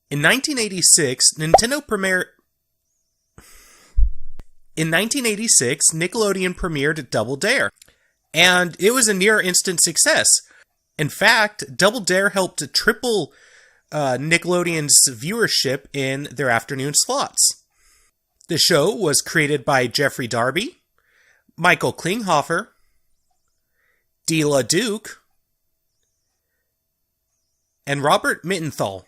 In 1986, Nickelodeon premiered Double Dare, and it was a near instant success. In fact, Double Dare helped triple Nickelodeon's viewership in their afternoon slots. The show was created by Jeffrey Darby, Michael Klinghoffer, Dee LaDuke, and Robert Mittenthal.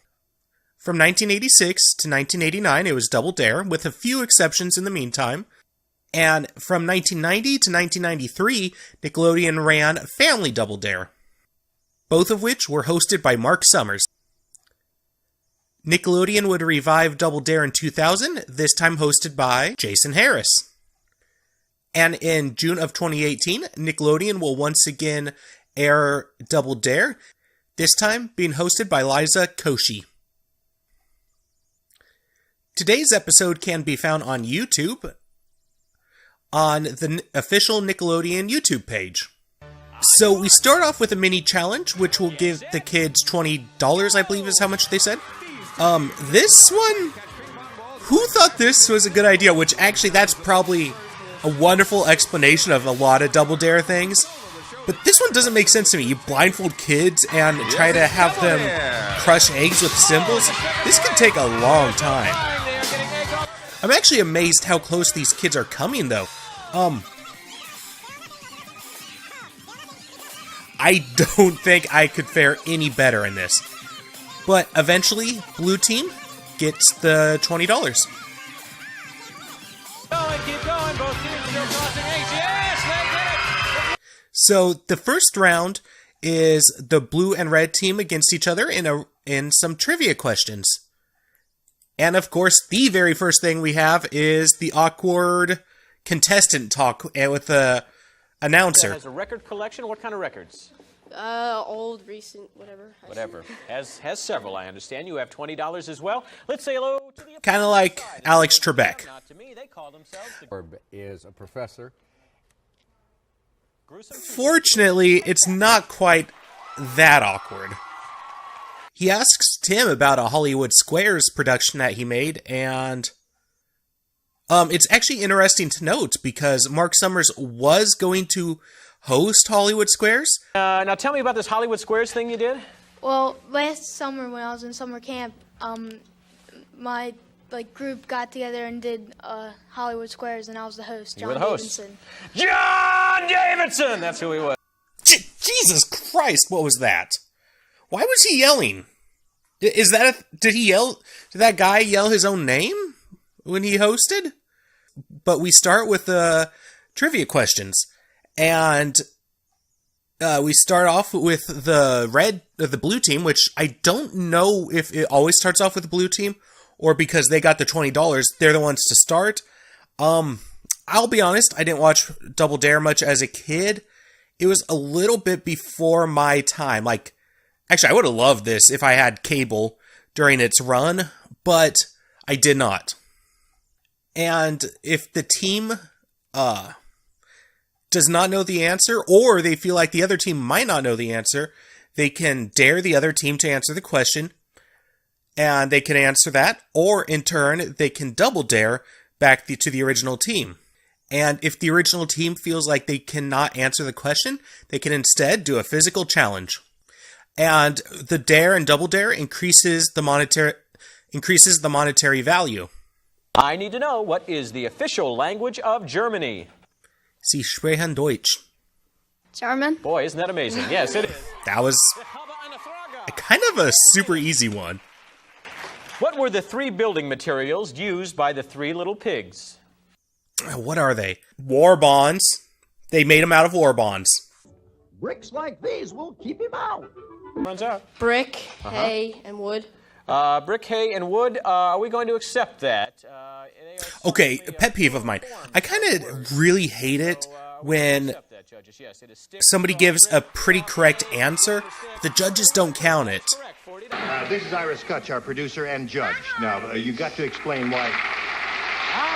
From 1986 to 1989, it was Double Dare, with a few exceptions in the meantime. And from 1990 to 1993, Nickelodeon ran Family Double Dare, both of which were hosted by Mark Summers. Nickelodeon would revive Double Dare in 2000, this time hosted by Jason Harris. And in June of 2018, Nickelodeon will once again air Double Dare, this time being hosted by Liza Koshy. Today's episode can be found on YouTube, on the official Nickelodeon YouTube page. So we start off with a mini challenge, which will give the kids $20, I believe is how much they said. This one, who thought this was a good idea? Which actually, that's probably a wonderful explanation of a lot of Double Dare things. But this one doesn't make sense to me. You blindfold kids and try to have them crush eggs with cymbals. This could take a long time. I'm actually amazed how close these kids are coming, though. I don't think I could fare any better in this. But eventually, Blue Team gets the $20. Keep going, both teams still crossing H. Yes, they did it! So the first round is the blue and red team against each other in some trivia questions. And of course, the very first thing we have is the awkward contestant talk with the announcer. Has a record collection? What kind of records? Old, recent, whatever. Whatever. Has several, I understand. You have $20 as well. Let's say hello to the... Kind of like Alex Trebek. Not to me. They call themselves the... Is a professor. Fortunately, it's not quite that awkward. He asks Tim about a Hollywood Squares production that he made, and it's actually interesting to note because Mark Summers was going to host Hollywood Squares. Now tell me about this Hollywood Squares thing you did. Well, last summer when I was in summer camp, my group got together and did Hollywood Squares, and I was the host, You were the host. Davidson. John Davidson! That's who he was. Jesus Christ, what was that? Why was he yelling? Did that guy yell his own name when he hosted? But we start with the trivia questions. And we start off with the blue team, which I don't know if it always starts off with the blue team or because they got the $20, they're the ones to start. I'll be honest, I didn't watch Double Dare much as a kid. It was a little bit before my time. Actually, I would have loved this if I had cable during its run, but I did not. And if the team does not know the answer, or they feel like the other team might not know the answer, they can dare the other team to answer the question, and they can answer that, or in turn, they can double dare back to the original team. And if the original team feels like they cannot answer the question, they can instead do a physical challenge. And the dare and double dare increases the monetary value. I need to know, what is the official language of Germany? Sie sprechen Deutsch. German? Boy, isn't that amazing? Yes, it is. That was kind of a super easy one. What were the 3 building materials used by the 3 little pigs? What are they? War bonds. They made them out of war bonds. Bricks like these will keep him out. Runs out. Brick, hay, and wood. Brick, hay, and wood. Are we going to accept that? Okay, pet peeve of mine. I kind of really hate it when somebody gives a pretty correct answer, but the judges don't count it. This is Ira Scutch, our producer and judge. Now, you've got to explain why...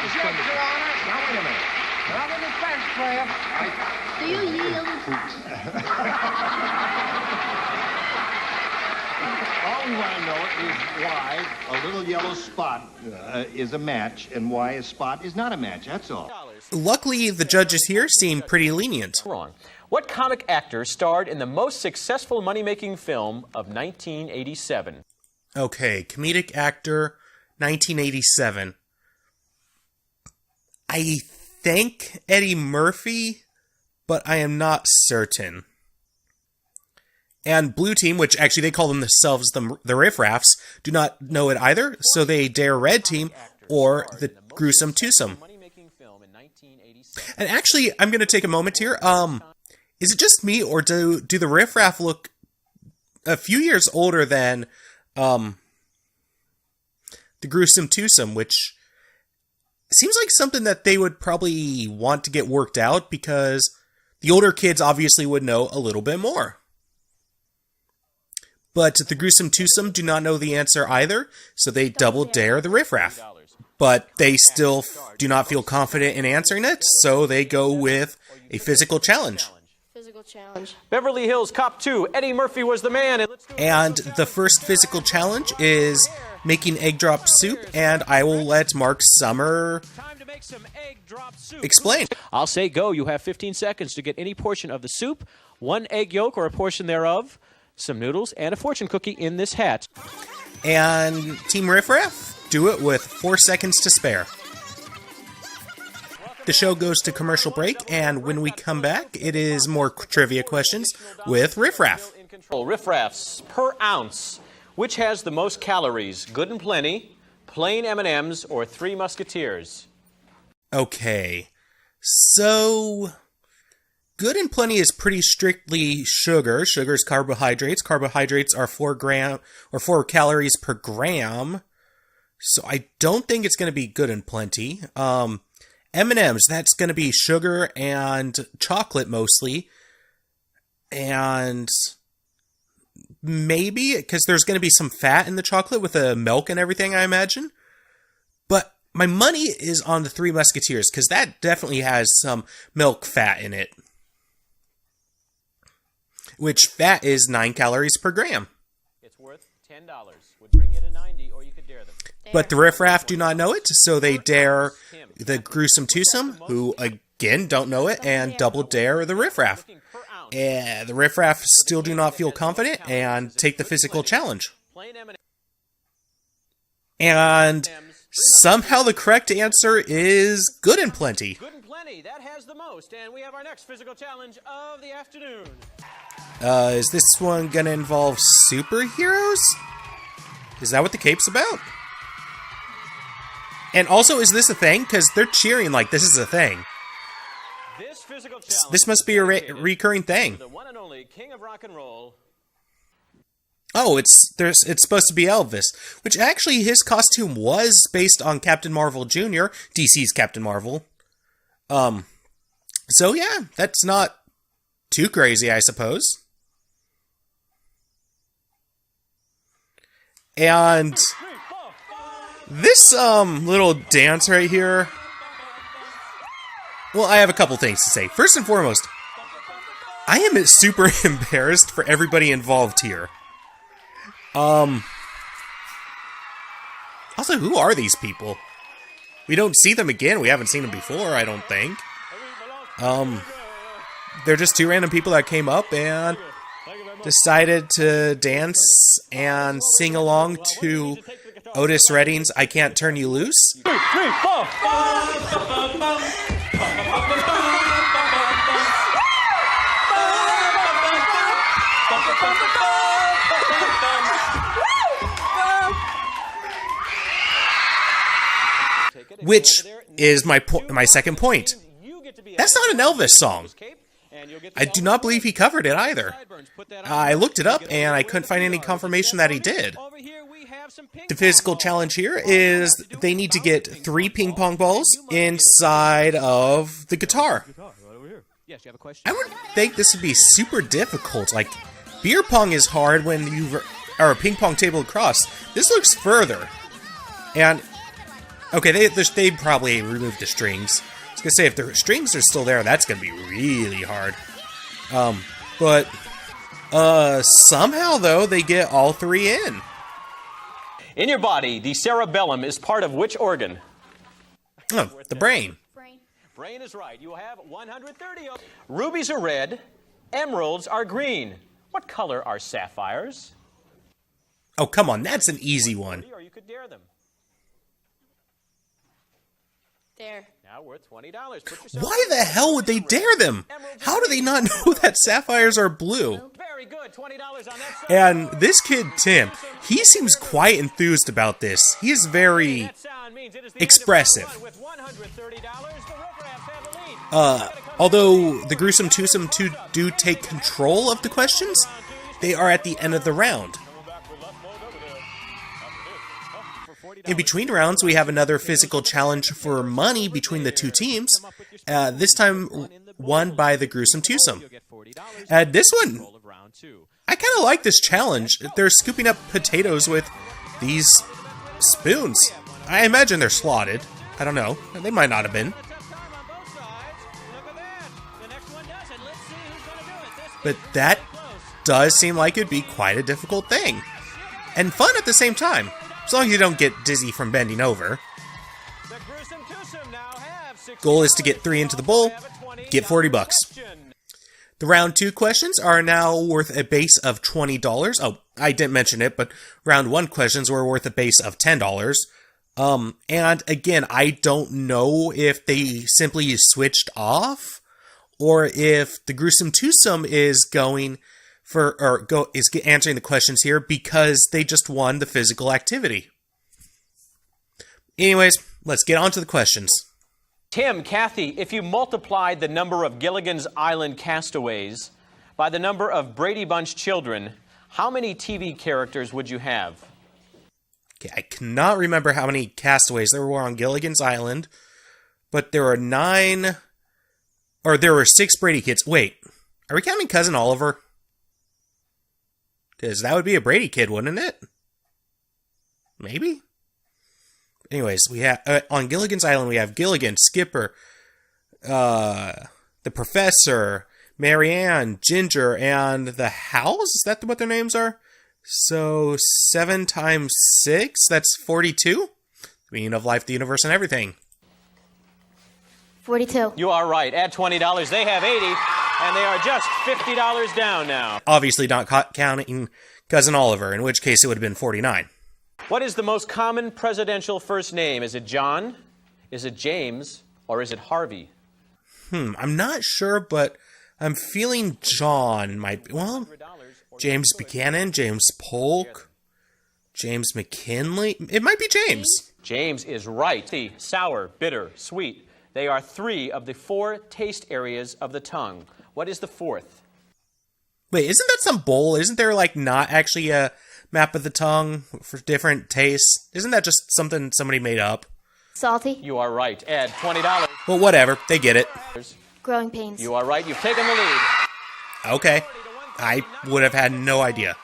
Objection, Your Honor. Now, wait a minute. Now, the defense player. Do you yield? All we want to know is why a little yellow spot is a match and why a spot is not a match. That's all. Luckily, the judges here seem pretty lenient. Wrong. What comic actor starred in the most successful money-making film of 1987? Okay, comedic actor, 1987. I think Eddie Murphy, but I am not certain. And Blue Team, which actually they call themselves the Riff Raffs, do not know it either, so they dare Red Team or the Gruesome Twosome. And actually, I'm going to take a moment here. Is it just me, or do the Riff Raff look a few years older than the Gruesome Twosome, which seems like something that they would probably want to get worked out, because the older kids obviously would know a little bit more. But the Gruesome Twosome do not know the answer either, so they double dare the Riff Raff. But they still do not feel confident in answering it, so they go with a physical challenge. Physical challenge. Beverly Hills Cop 2, Eddie Murphy was the man. And the first physical challenge is making egg drop soup, and I will let Mark Summer explain. I'll say go. You have 15 seconds to get any portion of the soup, one egg yolk or a portion thereof, some noodles, and a fortune cookie in this hat. And Team Riff Raff, do it with 4 seconds to spare. The show goes to commercial break, and when we come back, it is more trivia questions with Riff Raff. Riff Raffs per ounce. Which has the most calories? Good and Plenty, plain M&Ms, or Three Musketeers? Okay, so Good and Plenty is pretty strictly sugar. Sugar is carbohydrates. Carbohydrates are 4 calories per gram. So I don't think it's going to be Good and Plenty. M&M's, that's going to be sugar and chocolate mostly. And maybe, because there's going to be some fat in the chocolate with the milk and everything, I imagine. But my money is on the Three Musketeers, because that definitely has some milk fat in it. Which fat is 9 calories per gram. It's worth $10. Would bring you to 90, or you could dare them. But the Riff Raff do not know it, so they dare the Gruesome Twosome, who again don't know it, and double dare the Riff Raff. The Riff Raff still do not feel confident and take the physical challenge. And somehow the correct answer is Good and Plenty. Good and Plenty, that has the most. And we have our next physical challenge of the afternoon. Is this one gonna involve superheroes? Is that what the cape's about? And also, is this a thing? Because they're cheering like this is a thing. This must be a recurring thing. The one and only King of Rock and Roll. Oh, it's supposed to be Elvis, which actually his costume was based on Captain Marvel Jr., DC's Captain Marvel. So yeah, that's not too crazy, I suppose. And this little dance right here, well, I have a couple things to say. First and foremost, I am super embarrassed for everybody involved here. Also, who are these people? We don't see them again. We haven't seen them before, I don't think. They're just 2 random people that came up and decided to dance and sing along to Otis Redding's I Can't Turn You Loose. 2, 3, 4. Which is my second point. That's not an Elvis song. I do not believe he covered it either. I looked it up and I couldn't find any confirmation that he did. The physical challenge here is they need to get 3 ping pong balls inside of the guitar. I would think this would be super difficult. Like, beer pong is hard when you are a ping pong table across. This looks further. And okay, they probably removed the strings. I was gonna say, if the strings are still there, that's gonna be really hard. But Somehow, though, they get all three in. In your body, the cerebellum is part of which organ? Oh, the brain. Brain is right. You have 130. Rubies are red. Emeralds are green. What color are sapphires? Oh, come on, that's an easy one. Or you could dare them. There. Now worth $20. Put yourself Why the hell would they dare them? How do they not know that sapphires are blue? Very good. $20 on that. And this kid, Tim, he seems quite enthused about this. He is very That sound means it is the expressive. end of round one with $130. The Riffraffs have the lead. Although the Gruesome Twosome 2 do take control of the questions, they are at the end of the round. In between rounds, we have another physical challenge for money between the two teams, this time won by the Gruesome Twosome. This one, I kind of like this challenge. They're scooping up potatoes with these spoons. I imagine they're slotted. I don't know. They might not have been. But that does seem like it'd be quite a difficult thing. And fun at the same time. As long as you don't get dizzy from bending over. Goal is to get 3 into the bowl, get $40. The round 2 questions are now worth a base of $20. Oh, I didn't mention it, but round 1 questions were worth a base of $10. And again, I don't know if they simply switched off, or if the Gruesome Twosome is going for, answering the questions here because they just won the physical activity. Anyways, let's get on to the questions. Tim, Kathy, if you multiplied the number of Gilligan's Island castaways by the number of Brady Bunch children, how many TV characters would you have? Okay, I cannot remember how many castaways there were on Gilligan's Island, but there were 6 Brady kids. Wait, are we counting Cousin Oliver? Because that would be a Brady kid, wouldn't it? Maybe? Anyways, we have on Gilligan's Island, we have Gilligan, Skipper, the Professor, Marianne, Ginger, and the House? Is that what their names are? So 7 times 6, that's 42? Meaning of life, the universe, and everything. 42. You are right. Add $20. They have 80, and they are just $50 down now. Obviously not counting Cousin Oliver, in which case it would have been 49. What is the most common presidential first name? Is it John? Is it James? Or is it Harvey? I'm not sure, but I'm feeling John might be. Well, James Buchanan, James Polk, James McKinley. It might be James. James is right. Sour, bitter, sweet. They are 3 of the 4 taste areas of the tongue. What is the 4th? Wait, isn't that some bull? Isn't there, not actually a map of the tongue for different tastes? Isn't that just something somebody made up? Salty. You are right. Add $20. Well, whatever. They get it. Growing pains. You are right. You've taken the lead. Okay. I would have had no idea.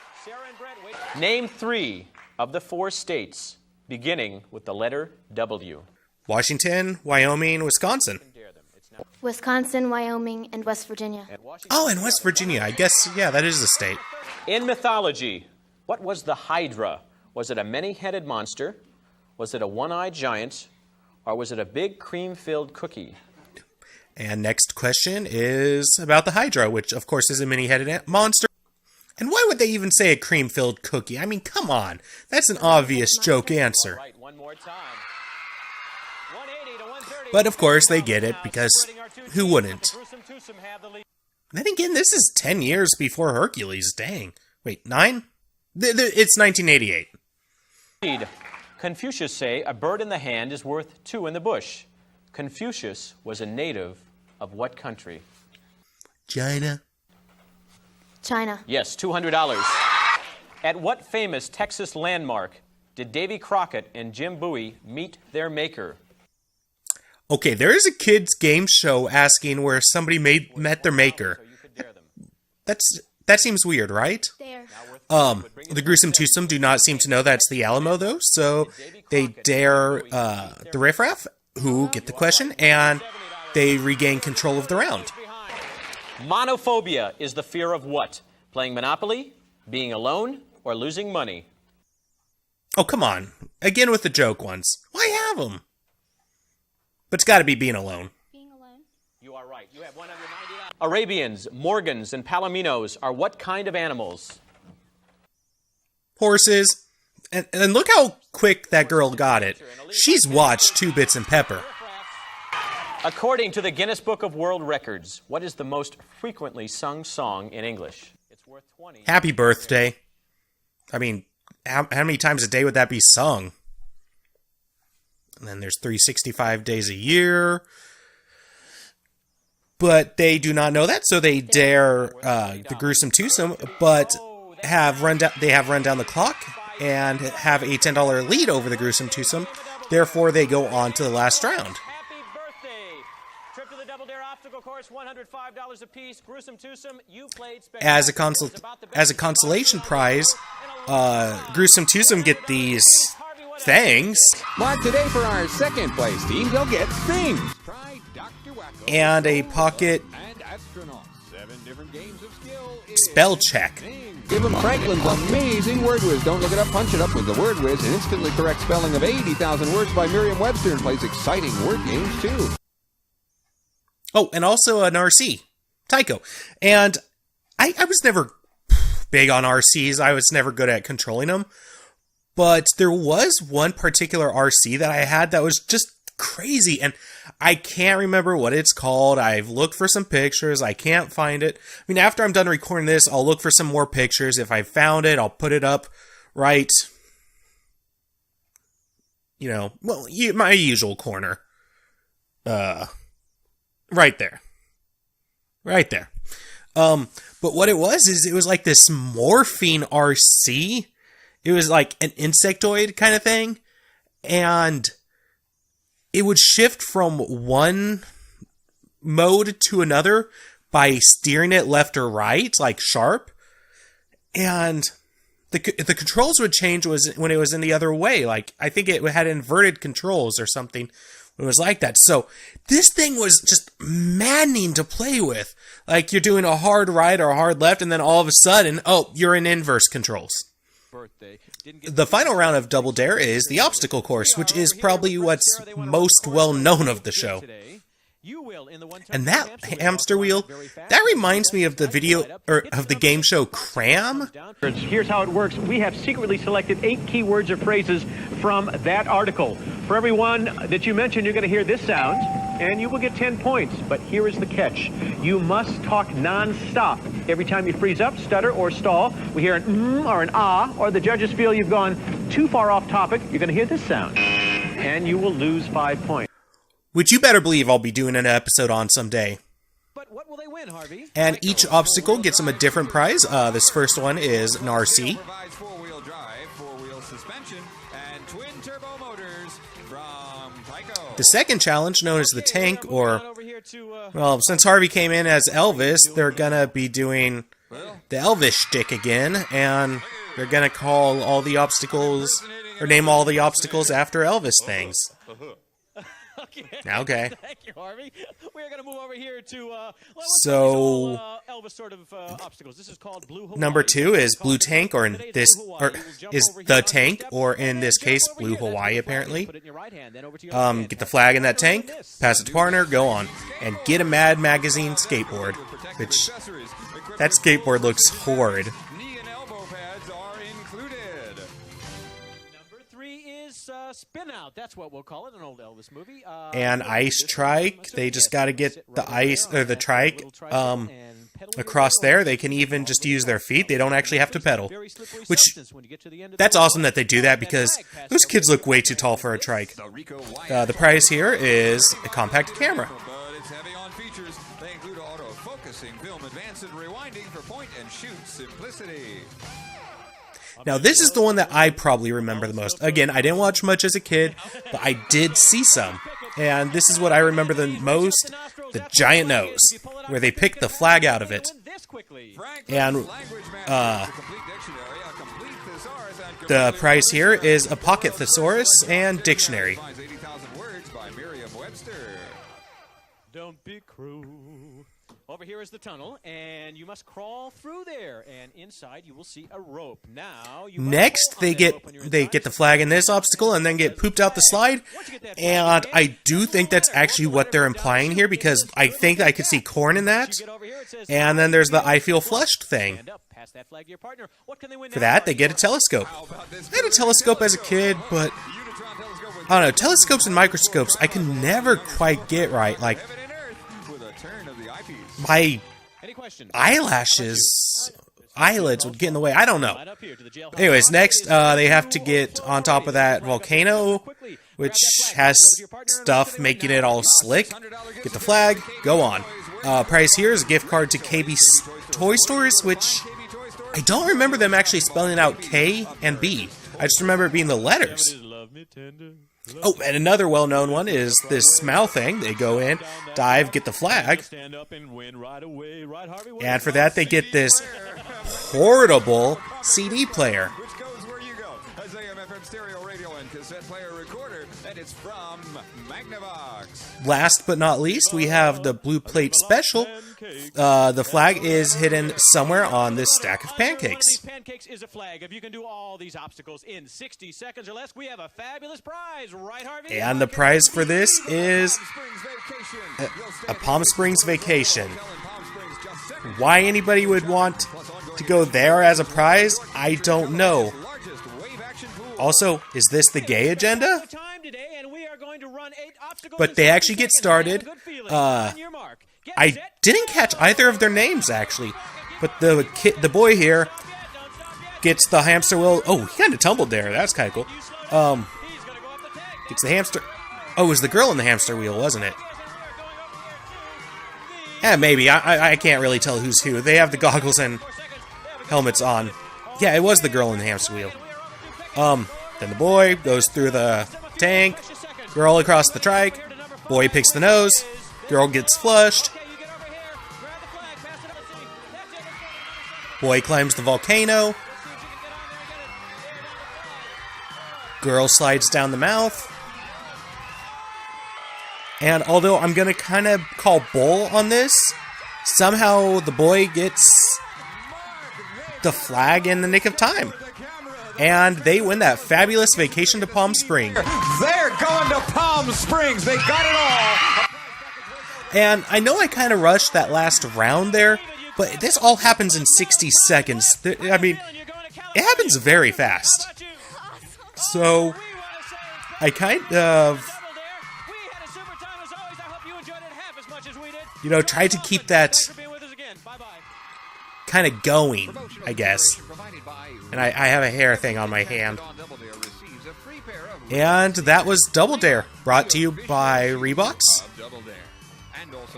Name 3 of the 4 states beginning with the letter W. Washington, Wyoming, Wisconsin. Wisconsin, Wyoming, and West Virginia. Oh, and West Virginia. I guess, yeah, that is a state. In mythology, what was the Hydra? Was it a many-headed monster? Was it a one-eyed giant? Or was it a big cream-filled cookie? And next question is about the Hydra, which, of course, is a many-headed monster. And why would they even say a cream-filled cookie? I mean, come on. That's an obvious joke answer. Right, one more time. 180 to 130. But, of course, they get it, because who wouldn't? Then again, this is 10 years before Hercules. Dang. Wait, 9? It's 1988. Confucius say a bird in the hand is worth 2 in the bush. Confucius was a native of what country? China. China. Yes, $200. At what famous Texas landmark did Davy Crockett and Jim Bowie meet their maker? Okay, there is a kids' game show asking where somebody met their maker. That seems weird, right? There. The Gruesome Twosome do not seem to know that's the Alamo, though, so they dare the Riffraff, who get the question, and they regain control of the round. Monophobia is the fear of what? Playing Monopoly, being alone, or losing money? Oh, come on. Again with the joke ones. Why have them? But it's got to be being alone. Being alone. You are right. You have $190. Arabians, Morgans, and Palominos are what kind of animals? Horses. And look how quick that girl got it. She's watched Two Bits and Pepper. According to the Guinness Book of World Records, what is the most frequently sung song in English? It's worth 20. Happy birthday. I mean, how many times a day would that be sung? And then there's 365 days a year. But they do not know that, so they dare the gruesome twosome, but they have run down the clock and have a $10 lead over the gruesome twosome. Therefore, they go on to the last round. Happy birthday! Trip to the Double Dare obstacle course, $105 apiece. Gruesome twosome, you played As a consolation prize, gruesome twosome get these things. Mark today for our second place team. They'll get things. Try Dr. Wacko. And a pocket And astronauts. 7 different games of skill. spell check. Give them Franklin's amazing word whiz. Don't look it up, punch it up with the word whiz. An instantly correct spelling of 80,000 words by Merriam-Webster, and plays exciting word games too. Oh, and also an RC, Tycho. And I was never big on RCs. I was never good at controlling them. But there was one particular RC that I had that was just crazy. And I can't remember what it's called. I've looked for some pictures. I can't find it. I mean, after I'm done recording this, I'll look for some more pictures. If I found it, I'll put it up right, my usual corner. Right there. Right there. But what it was is it was like this morphine RC. It was like an insectoid kind of thing. And it would shift from one mode to another by steering it left or right, like sharp. And the controls would change when it was in the other way. Like, I think it had inverted controls or something. It was like that. So this thing was just maddening to play with. Like, you're doing a hard right or a hard left, and then all of a sudden, you're in inverse controls. The final round of Double Dare is the obstacle course, which is probably what's most well known of the show. And that hamster wheel, that reminds me of the of the game show Cram. Here's how it works. We have secretly selected 8 keywords or phrases from that article. For every one that you mention, you're going to hear this sound, and you will get 10 points. But here is the catch. You must talk non-stop. Every time you freeze up, stutter, or stall, we hear an or an ah, or the judges feel you've gone too far off topic, you're going to hear this sound. And you will lose 5 points. Which you better believe I'll be doing an episode on someday. But what will they win, Harvey? And each obstacle gets them a different prize. This first one is an RC. Provides 4-wheel drive, 4-wheel suspension, and twin turbo motors from Tyco. The second challenge, known as the tank, or, well, since Harvey came in as Elvis, they're gonna be doing the Elvis shtick again, and they're gonna call all the obstacles, or name all the obstacles after Elvis things. Okay. Thank you, Harvey. We're going to move over here to Elvis sort of obstacles. This is called Blue Hawaii. Number 2 is Blue Tank, or is the tank, or in this case, Blue Hawaii, apparently. Get the flag in that tank, pass it to partner, go on, and get a Mad Magazine skateboard, which, that skateboard looks horrid. Knee and elbow pads are included. Number 3 is Spin Out. That's what we'll call it, an old Elvis movie. And ice trike, they just got to get the ice, or the trike, across there. They can even just use their feet. They don't actually have to pedal. Which, that's awesome that they do that, because those kids look way too tall for a trike. The prize here is a compact camera. But it's heavy on features. They include auto-focusing, film advance, and rewinding for point-and-shoot simplicity. Now, this is the one that I probably remember the most. Again, I didn't watch much as a kid, but I did see some. And this is what I remember the most, the giant nose, where they picked the flag out of it. And the prize here is a pocket thesaurus and dictionary. Don't be cruel. Over here is the tunnel, and you must crawl through there. And inside, you will see a rope. Now, you Next, they get the flag in this obstacle and then get pooped out the slide. And I do think that's actually what they're implying here, because I think I could see corn in that. And then there's the I feel flushed thing. For that, they get a telescope. I had a telescope as a kid, but I don't know, telescopes and microscopes I can never quite get right. Like, my eyelids would get in the way. I don't know. Anyways, next, they have to get on top of that volcano, which has stuff making it all slick. Get the flag, go on. Prize here is a gift card to KB Toy Stores, which I don't remember them actually spelling out K and B. I just remember it being the letters. Oh, and another well-known one is this smile thing. They go in, dive, get the flag. And for that, they get this portable CD player. Last but not least, we have the Blue Plate Special. The flag is hidden somewhere on this stack of pancakes. Pancakes is a flag. If you can do all these obstacles in 60 seconds or less, we have a fabulous prize, right, Harvey? And the prize for this is a Palm Springs vacation. Why anybody would want to go there as a prize, I don't know. Also, is this the gay agenda? But they actually get started. I didn't catch either of their names, actually. But the boy here gets the hamster wheel. Oh, he kind of tumbled there. That's kind of cool. Gets the hamster. Oh, it was the girl in the hamster wheel, wasn't it? Yeah, maybe. I can't really tell who's who. They have the goggles and helmets on. Yeah, it was the girl in the hamster wheel. Then the boy goes through the tank. Girl across the trike. Boy picks the nose. Girl gets flushed. Boy climbs the volcano. Girl slides down the mouth. And although I'm going to kind of call bull on this, somehow the boy gets the flag in the nick of time. And they win that fabulous vacation to Palm Springs. They're going to Palm Springs. They got it all. And I know I kind of rushed that last round there, but this all happens in 60 seconds. I mean, it happens very fast. So, I kind of, tried to keep that kind of going, I guess. And I have a hair thing on my hand. And that was Double Dare, brought to you by Reeboks,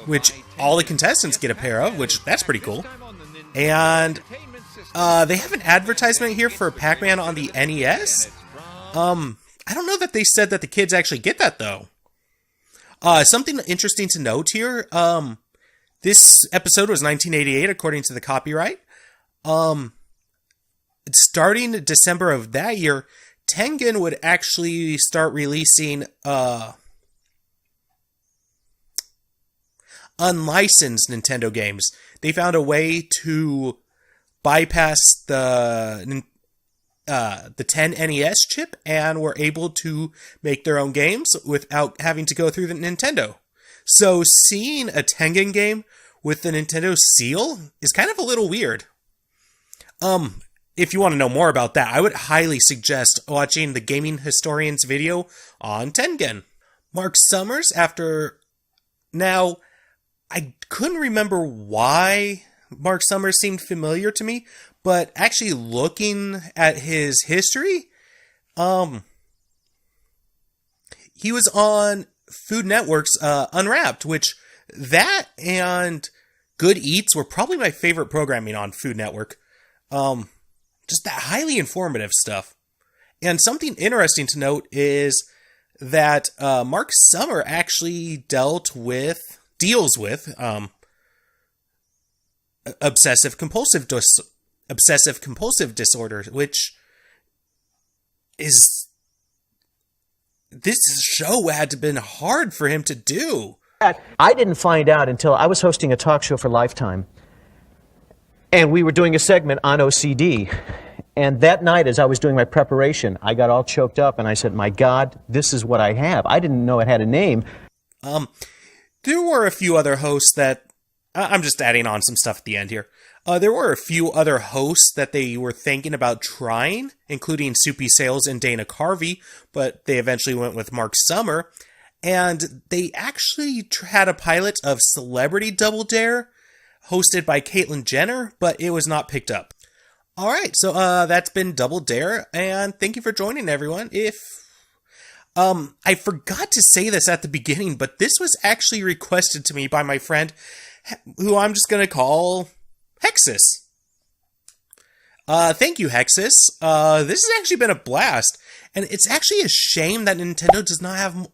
which all the contestants get a pair of, which that's pretty cool. And they have an advertisement here for Pac-Man on the NES. I don't know that they said that the kids actually get that, though. Something interesting to note here, this episode was 1988, according to the copyright. Starting December of that year, Tengen would actually start releasing unlicensed Nintendo games. They found a way to bypass the 10 NES chip and were able to make their own games without having to go through the Nintendo. So seeing a Tengen game with the Nintendo seal is kind of a little weird. If you want to know more about that, I would highly suggest watching the Gaming Historian's video on Tengen. Mark Summers, Now, I couldn't remember why Mark Summers seemed familiar to me, but actually looking at his history, he was on Food Network's Unwrapped, which that and Good Eats were probably my favorite programming on Food Network. Just that highly informative stuff. And something interesting to note is that Mark Summer actually deals with obsessive compulsive disorder, which is, this show had to been hard for him to do. I didn't find out until I was hosting a talk show for Lifetime, and we were doing a segment on OCD. And that night, as I was doing my preparation, I got all choked up, and I said, my God, this is what I have. I didn't know it had a name. There were a few other hosts that... I'm just adding on some stuff at the end here. There were a few other hosts that they were thinking about trying, including Soupy Sales and Dana Carvey, but they eventually went with Mark Summer. And they actually had a pilot of Celebrity Double Dare, hosted by Caitlyn Jenner, but it was not picked up. Alright, so that's been Double Dare, and thank you for joining, everyone. I forgot to say this at the beginning, but this was actually requested to me by my friend, who I'm just going to call Hexcess. Thank you, Hexcess. This has actually been a blast, and it's actually a shame that Nintendo does not have...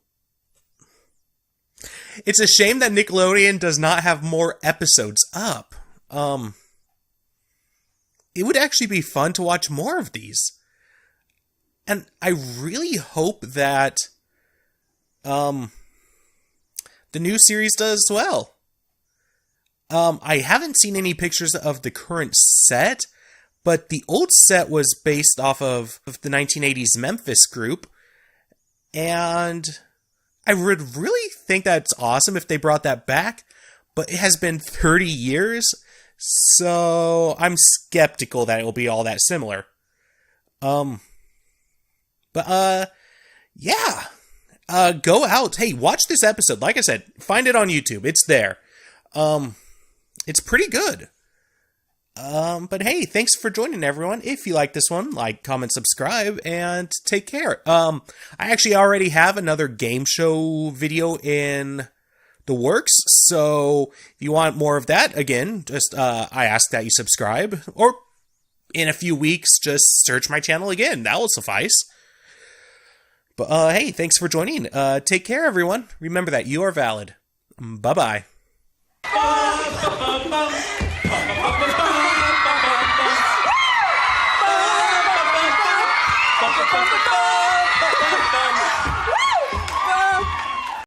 It's a shame that Nickelodeon does not have more episodes up. It would actually be fun to watch more of these. And I really hope that the new series does as well. I haven't seen any pictures of the current set, but the old set was based off of the 1980s Memphis group. And I would really think that's awesome if they brought that back, but it has been 30 years, so I'm skeptical that it will be all that similar. Yeah. Go out. Hey, watch this episode. Like I said, find it on YouTube. It's there. It's pretty good. But hey, thanks for joining, everyone. If you like this one, like, comment, subscribe, and take care. I actually already have another game show video in the works, so if you want more of that, again, just, I ask that you subscribe, or in a few weeks, just search my channel again. That will suffice. But, hey, thanks for joining. Take care, everyone. Remember that you are valid. Bye-bye. Bum, bum, bum, bum.